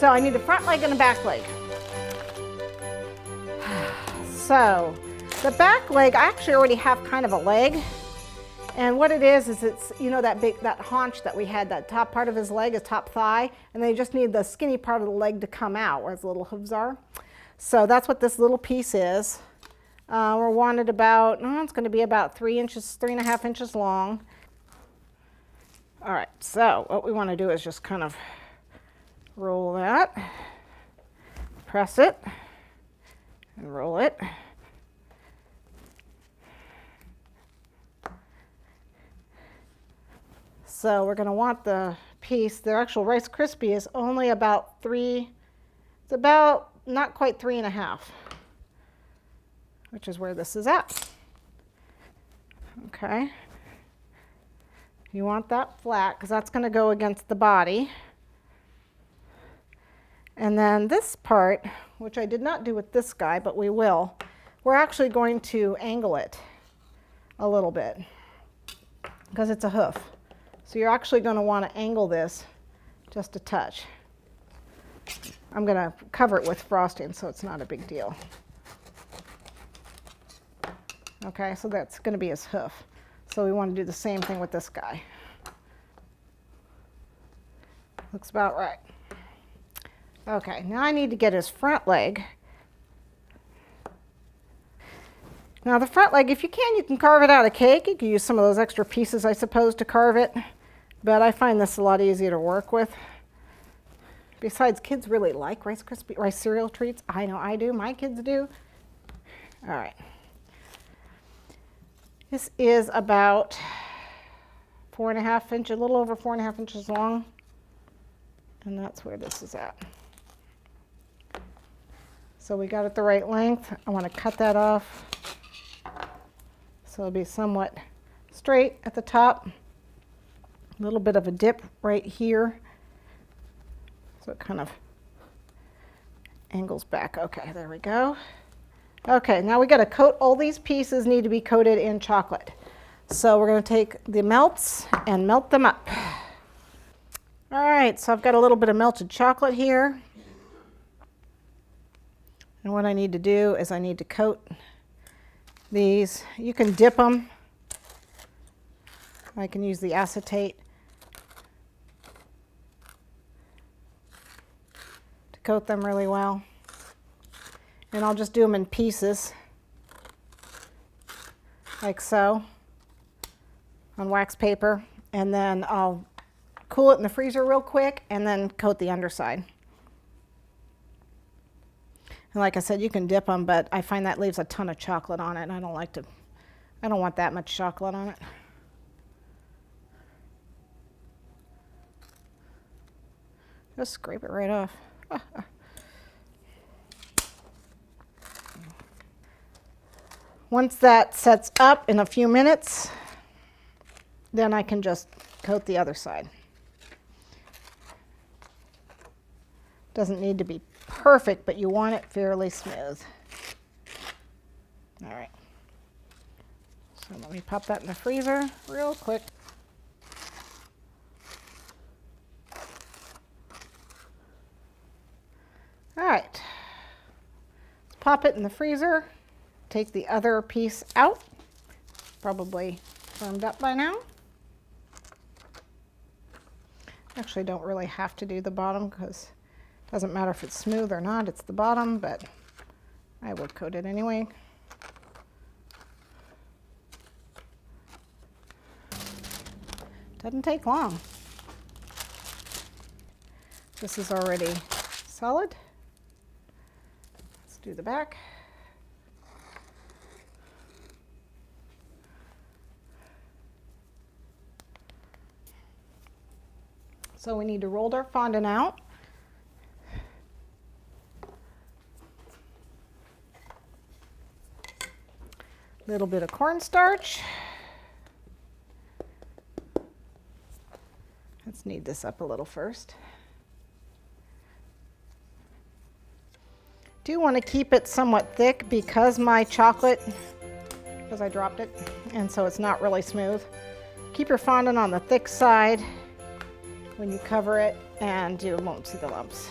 So I need a front leg and a back leg. So the back leg, I actually already have kind of a leg. And what it is it's, you know, that haunch that we had, that top part of his leg, his top thigh, and they just need the skinny part of the leg to come out where his little hooves are. So that's what this little piece is. We're wanted about, it's going to be about 3.5 inches long. All right, so what we want to do is just kind of roll that, press it, and roll it. So we're going to want the piece, the actual Rice Krispie is only about it's about not quite 3.5, which is where this is at. Okay. You want that flat because that's going to go against the body. And then this part, which I did not do with this guy, but we will, we're actually going to angle it a little bit because it's a hoof. So you're actually going to want to angle this just a touch. I'm going to cover it with frosting so it's not a big deal. Okay, so that's going to be his hoof. So we want to do the same thing with this guy. Looks about right. Okay, now I need to get his front leg. Now the front leg, if you can carve it out of cake. You can use some of those extra pieces, I suppose, to carve it. But I find this a lot easier to work with. Besides, kids really like Rice cereal treats. I know I do. My kids do. All right. This is about 4.5 inches, a little over 4.5 inches long. And that's where this is at. So we got it the right length. I want to cut that off so it'll be somewhat straight at the top. A little bit of a dip right here. So it kind of angles back. Okay, there we go. Okay, now we got to coat, all these pieces need to be coated in chocolate. So we're going to take the melts and melt them up. All right, so I've got a little bit of melted chocolate here. And what I need to do is I need to coat these. You can dip them. I can use the acetate to coat them really well. And I'll just do them in pieces, like so, on wax paper. And then I'll cool it in the freezer real quick and then coat the underside. And like I said, you can dip them, but I find that leaves a ton of chocolate on it, and I don't want that much chocolate on it. Just scrape it right off. Once that sets up in a few minutes, then I can just coat the other side. Doesn't need to be perfect, but you want it fairly smooth. All right. So let me pop that in the freezer real quick. All right. Let's pop it in the freezer. Take the other piece out. Probably firmed up by now. Actually, don't really have to do the bottom because it doesn't matter if it's smooth or not. It's the bottom, but I will coat it anyway. Doesn't take long. This is already solid. Let's do the back. So we need to roll our fondant out. A little bit of cornstarch. Let's knead this up a little first. Do want to keep it somewhat thick because my chocolate, because I dropped it, and so it's not really smooth. Keep your fondant on the thick side when you cover it, and you won't see the lumps.